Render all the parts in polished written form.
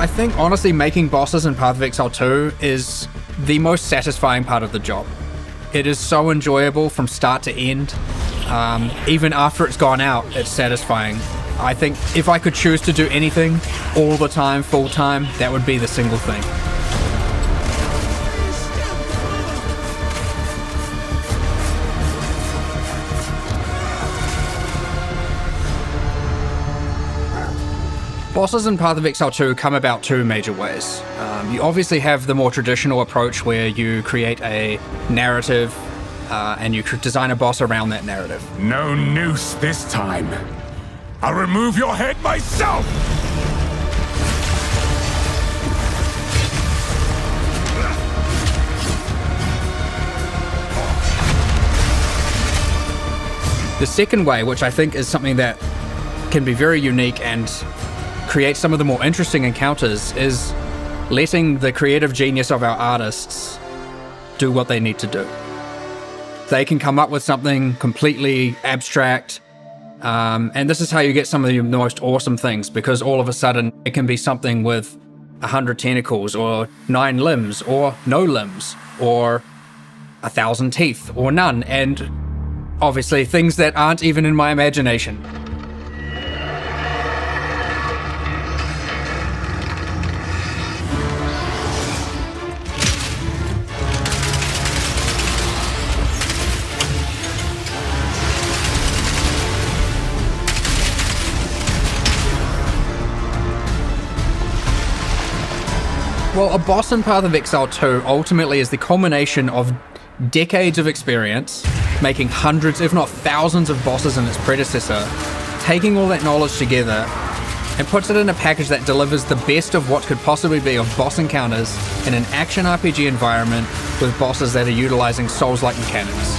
I think honestly making bosses in Path of Exile 2 is the most satisfying part of the job. It is so enjoyable from start to end. Even after it's gone out, it's satisfying. I think if I could choose to do anything all the time, full time, that would be the single thing. Bosses in Path of Exile 2 come about two major ways. You obviously have the more traditional approach where you create a narrative and you design a boss around that narrative. No noose this time. I'll remove your head myself! The second way, which I think is something that can be very unique and create some of the more interesting encounters, is letting the creative genius of our artists do what they need to do. They can come up with something completely abstract, and this is how you get some of the most awesome things, because all of a sudden it can be something with 100 tentacles, or 9 limbs, or no limbs, or 1,000 teeth, or none, and obviously things that aren't even in my imagination. Well, a boss in Path of Exile 2 ultimately is the culmination of decades of experience, making hundreds, if not thousands of bosses in its predecessor, taking all that knowledge together, and puts it in a package that delivers the best of what could possibly be of boss encounters in an action RPG environment with bosses that are utilizing Souls-like mechanics.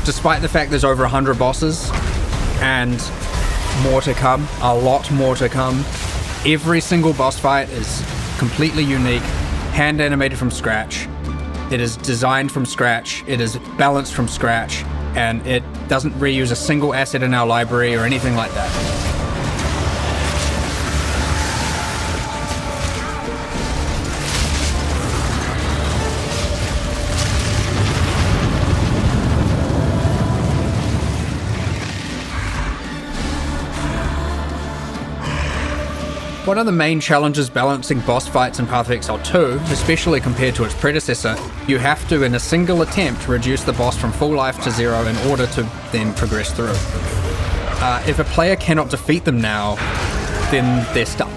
Despite the fact there's over 100 bosses, and more to come, a lot more to come, every single boss fight is completely unique, hand animated from scratch. It is designed from scratch, it is balanced from scratch, and it doesn't reuse a single asset in our library or anything like that. One of the main challenges balancing boss fights in Path of Exile 2, especially compared to its predecessor, you have to, in a single attempt, reduce the boss from full life to 0 in order to then progress through. If a player cannot defeat them now, then they're stuck.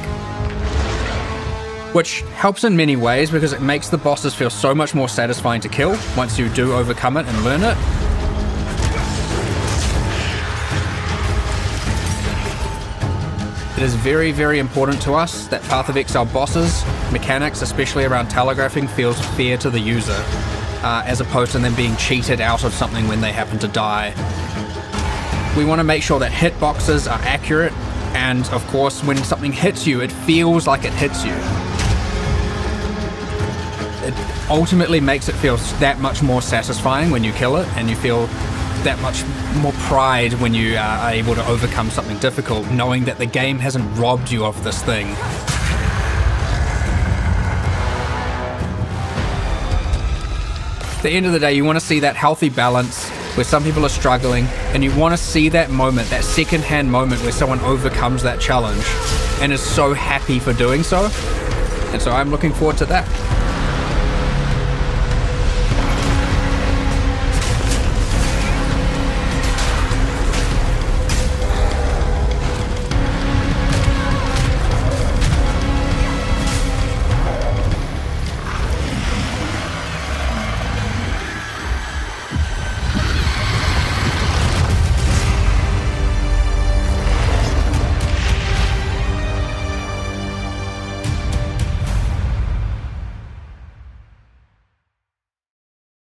Which helps in many ways because it makes the bosses feel so much more satisfying to kill once you do overcome it and learn it. It is very, very important to us that Path of Exile bosses, mechanics, especially around telegraphing, feels fair to the user, as opposed to them being cheated out of something when they happen to die. We want to make sure that hitboxes are accurate, and of course, when something hits you, it feels like it hits you. It ultimately makes it feel that much more satisfying when you kill it, and you feel that much more pride when you are able to overcome something difficult, knowing that the game hasn't robbed you of this thing. At the end of the day, you want to see that healthy balance where some people are struggling, and you want to see that moment, that second-hand moment where someone overcomes that challenge and is so happy for doing so. And so I'm looking forward to that.